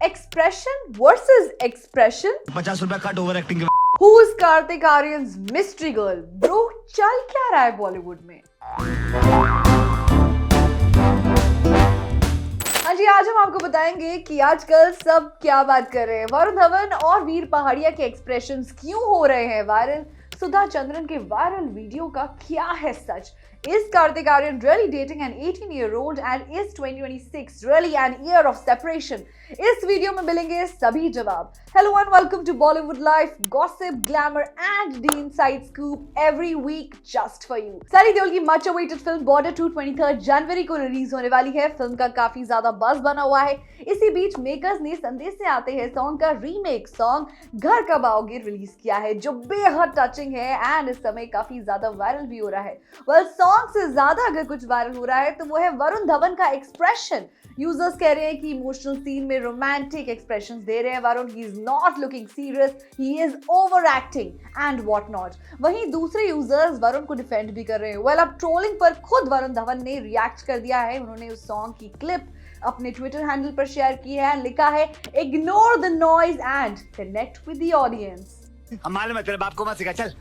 Expression versus expression. 50 रुपया cut over acting के Who's Kartik Aaryan's mystery girl? Bro, चल क्या रहा है बॉलीवुड में? हाँ जी, आज हम आपको बताएंगे कि आजकल सब क्या बात कर रहे हैं। वरुण धवन और वीर पहाड़िया के एक्सप्रेशंस क्यों हो रहे हैं वायरल? सुधा चंद्रन के वायरल वीडियो का क्या है सच? Is Kartik Aaryan really dating an 18-year-old and is 2026 really an year of separation? इस वीडियो में मिलेंगे सभी जवाब। Hello and welcome to Bollywood Life, gossip, glamour and the inside scoop every week just for you. Sunny Deol की much awaited film Border 2 23 जनवरी को release होने वाली है। फिल्म का काफी ज्यादा बज़ बना हुआ है। इसी बीच मेकर्स ने संदेश से आते हैं सॉन्ग का रीमेक सॉन्ग घर कब आओगे रिलीज किया है, जो बेहद टचिंग है एंड इस समय काफी ज्यादा वायरल भी हो रहा है। वेल, सॉन्ग से ज्यादा अगर कुछ वायरल हो रहा है तो वो है वरुण धवन का एक्सप्रेशन। यूजर्स कह रहे हैं कि इमोशनल सीन में रोमांटिक एक्सप्रेशंस दे रहे हैं Varun. He is not looking serious, he is over acting and what not. वहीं दूसरे यूजर्स वरुण को डिफेंड भी कर रहे हैं। वेल, अब ट्रोलिंग पर खुद वरुण धवन ने रिएक्ट कर दिया है। उन्होंने उस सॉन्ग की क्लिप अपने ट्विटर हैंडल पर शेयर की है। लिखा है, ignore the noise and connect with the audience. हमारे में तेरे बाप को मत सिखा, चल।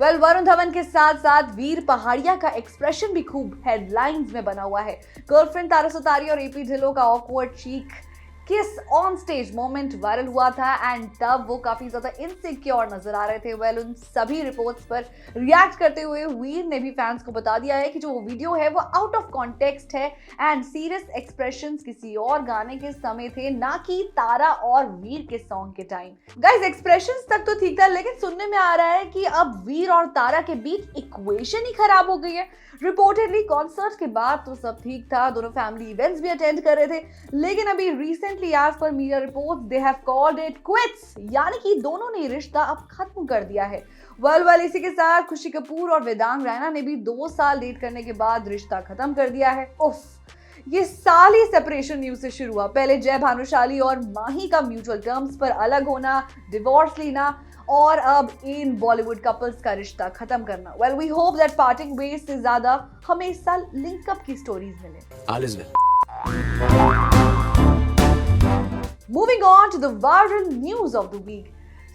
वेल, वरुण धवन के साथ साथ वीर पहाड़िया का एक्सप्रेशन भी खूब हेडलाइंस में बना हुआ है। गर्लफ्रेंड तारा सुतारिया और एपी ढिल्लों का ऑकवर्ड चीक किस ऑन स्टेज मोमेंट वायरल हुआ था एंड तब वो काफी ज्यादा इनसिक्योर नजर आ रहे थे। वेल, उन सभी रिपोर्ट्स पर रिएक्ट करते हुए वीर ने भी फैंस को बता दिया है कि जो वीडियो है वो आउट ऑफ कॉन्टेक्स्ट है एंड सीरियस एक्सप्रेशंस किसी और गाने के समय थे, ना कि तारा और वीर के सॉन्ग के टाइम। गाइस, एक्सप्रेशंस तक तो ठीक था, लेकिन सुनने में आ रहा है कि अब वीर और तारा के बीच इक्वेशन ही खराब हो गई है। रिपोर्टेडली कॉन्सर्ट के बाद तो सब ठीक था, दोनों फैमिली इवेंट्स भी अटेंड कर रहे थे, लेकिन अभी recently as per media reports they have called it quits, यानी कि दोनों ने रिश्ता अब खत्म कर दिया है। वेल, इसी के साथ खुशी कपूर और वेदांग रैना ने भी 2 साल डेट करने के बाद रिश्ता खत्म कर दिया है। उफ, ये साल ही सेपरेशन न्यूज से शुरू हुआ। पहले जय भानुशाली और माही का म्यूचुअल टर्म्स पर अलग होना, डिवोर्स लेना और अब इन बॉलीवुड कपल्स का रिश्ता खत्म करना। Well, we hope that parting ways से ज्यादा हमें इस साल लिंकअप की स्टोरीज मिले। All is well. Moving on to the viral news of the week.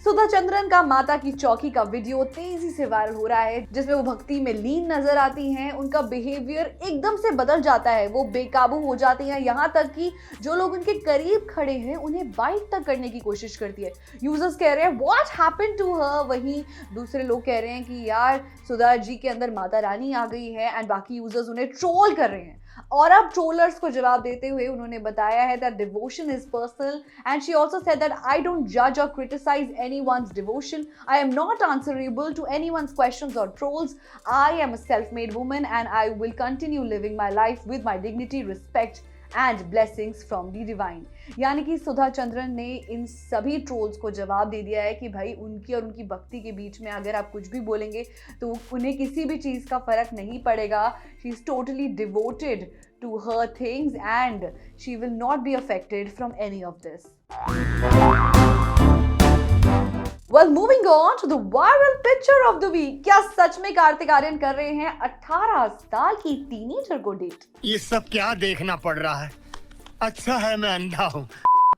सुधा चंद्रन का माता की चौकी का वीडियो तेजी से वायरल हो रहा है, जिसमें वो भक्ति में लीन नजर आती हैं। उनका बिहेवियर एकदम से बदल जाता है, वो बेकाबू हो जाती हैं, यहाँ तक कि जो लोग उनके करीब खड़े हैं उन्हें बाइट तक करने की कोशिश करती है। यूजर्स कह रहे हैं व्हाट हैपेंड टू हर, वहीं दूसरे लोग कह रहे हैं कि यार सुधा जी के अंदर माता रानी आ गई है एंड बाकी यूजर्स उन्हें ट्रोल कर रहे हैं। और अब ट्रोलर्स को जवाब देते हुए उन्होंने बताया है that devotion is personal and she also said that I don't judge or criticize anyone's devotion. I am not answerable to anyone's questions or trolls. I am a self-made woman and I will continue living my life with my dignity, respect and blessings from the divine. यानी कि सुधा चंद्रन ने इन सभी trolls को जवाब दे दिया है कि भाई उनकी और उनकी भक्ति के बीच में अगर आप कुछ भी बोलेंगे तो उन्हें किसी भी चीज का फर्क नहीं पड़ेगा। She is totally devoted to her things and she will not be affected from any of this. Well, moving on to the viral picture of the week. क्या सच में कार्तिक आर्यन कर रहे हैं 18 साल की टीनेजर को डेट? ये सब क्या देखना पड़ रहा है? अच्छा है मैं अंधा हूँ।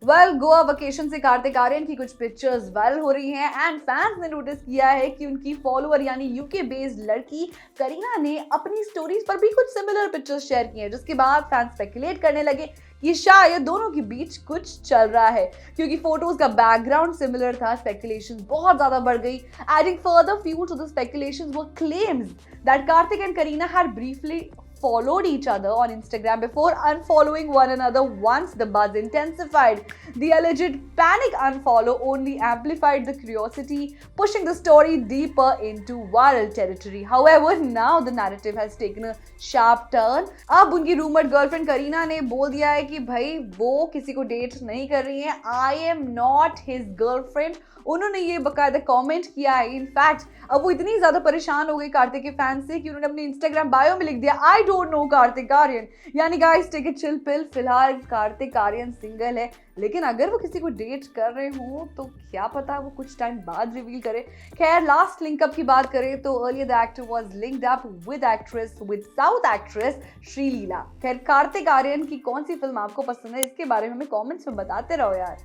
वेल, गोवा वेकेशन से कार्तिक आर्यन की कुछ पिक्चर्स वायरल हो रही हैं एंड फैंस ने नोटिस किया है कि उनकी फॉलोअर यानी यूके बेस्ड लड़की करीना ने अपनी स्टोरीज पर भी कुछ सिमिलर पिक्चर्स शेयर की हैं, जिसके बाद फैंस स्पेकुलेट करने लगे कि शायद दोनों के बीच कुछ चल रहा है। क्योंकि फोटोज का बैकग्राउंड सिमिलर था, स्पेकुलेशंस बहुत ज्यादा बढ़ गई। Adding further fuel to the speculations were claims that Kartik and Kareena had briefly followed each other on Instagram before unfollowing one another once the buzz intensified. The alleged panic unfollow only amplified the curiosity, pushing the story deeper into viral territory. However, now the narrative has taken a sharp turn. अब उनकी rumored girlfriend Kareena ने बोल दिया है कि भाई वो किसी को डेट नहीं कर रही है। I am not his girlfriend. उन्होंने ये बकायदा कमेंट किया है। इनफैक्ट अब वो इतनी ज्यादा परेशान हो गई कार्तिक के फैंस से कि उन्होंने अपने इंस्टाग्राम बायो में लिख दिया, I don't know Kartik Aryan. यानी guys take it chill pill, फिलहाल कार्तिक आर्यन सिंगल है, लेकिन अगर वो किसी को डेट कर रहे हो तो क्या पता वो कुछ टाइम बाद रिवील करे। खैर लास्ट लिंकअप की बात करें तो earlier the actor was linked up with south actress Sreeleela. खैर कार्तिक आर्यन की कौन सी फिल्म आपको पसंद है, इसके बारे में हमें कमेंट्स में बताते रहो यार।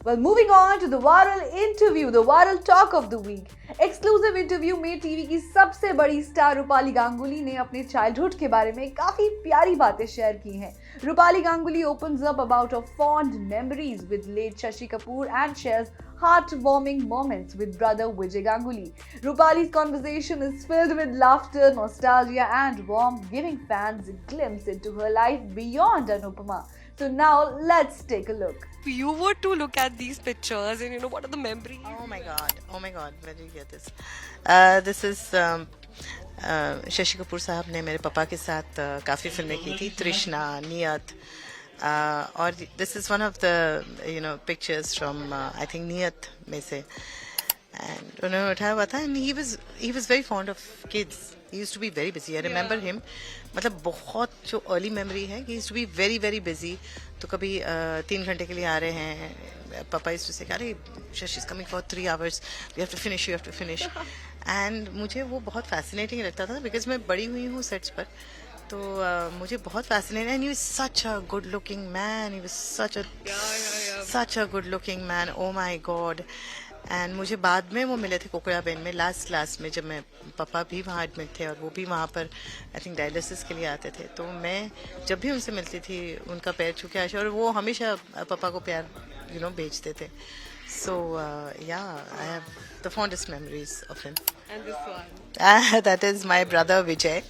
Well, moving on to the viral interview, the viral talk of the week. Exclusive interview में टीवी की सबसे बड़ी स्टार रूपाली गांगुली ने अपने चाइल्डहुड के बारे में काफी प्यारी बातें शेयर की हैं। Rupali Ganguly opens up about her fond memories with late Shashi Kapoor and shares heartwarming moments with brother Vijay Ganguly. Rupali's conversation is filled with laughter, nostalgia, and warmth, giving fans a glimpse into her life beyond Anupama. So now let's take a look. If you were to look at these pictures and what are the memories? Oh my god, where did you get this? This is Shashi Kapoor साहब ने मेरे पापा के साथ काफ़ी फिल्में की थी, तृष्णा, नियत, और this is one of the pictures from I think Niyat में से, एंड उन्होंने उठाया हुआ था, and he was very fond of kids. He used to be very busy. I remember him, मतलब बहुत जो अर्ली मेमोरी है, he used to be very very busy. तो कभी 3 घंटे के लिए आ रहे हैं, पापा यूज्ड टू से अरे Shashi is coming for 3 hours, you have to finish. And मुझे वो बहुत फैसिनेटिंग लगता था, बिकॉज मैं बड़ी हुई हूँ सेट्स पर, तो मुझे बहुत fascinating. And he was such a good looking man, he was such a good looking man, oh my God. And मुझे बाद में वो मिले थे कोकड़ा बेन में, लास्ट क्लास में, जब मैं पापा भी वहाँ एडमिट थे और वो भी वहाँ पर आई थिंक डायलिसिस के लिए आते थे. तो मैं जब भी उनसे मिलती थी उनका पैर छू के आशा, और वो हमेशा पापा को प्यार भेजते थे. सो या I have the fondest memories of him. And this one. That is my brother Vijay.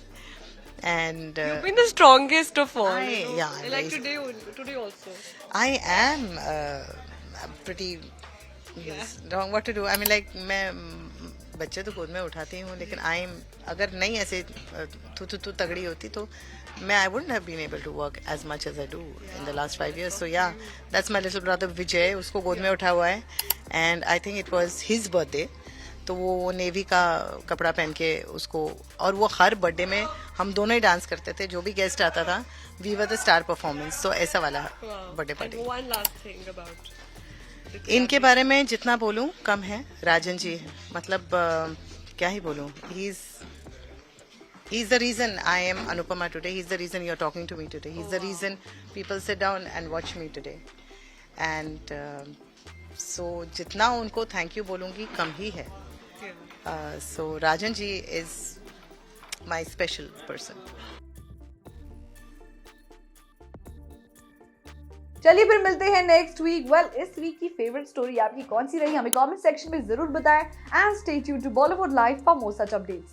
And You've been the strongest of all. yeah, Like today also. I am pretty wrong. What to do? I mean, like मैं बच्चे तो गोद में उठाती हूँ, लेकिन अगर नहीं ऐसे तू तगड़ी होती तो मैं I wouldn't have been able to work as much as I do in the last 5 years. So yeah, that's my little brother Vijay. उसको गोद में उठा हुआ है, and I think it was his birthday. तो वो नेवी का कपड़ा पहन के उसको, और वो हर बर्थडे में हम दोनों ही डांस करते थे, जो भी गेस्ट आता था, we were the star performance. तो ऐसा वाला birthday party. One last thing about इनके बारे में जितना बोलूं कम है. राजन जी, मतलब क्या ही बोलूं. He is the reason I am Anupama today. He is the reason you are talking to me today. He is the reason people sit down and watch me today. And so जितना उनको थैंक यू बोलूंगी कम ही है. So Rajan ji is my special person. चलिए फिर मिलते हैं नेक्स्ट वीक. वेल, इस वीक की फेवरेट स्टोरी आपकी कौन सी रही, हमें कमेंट सेक्शन में जरूर बताएं. And stay tuned to Bollywood live for more such updates.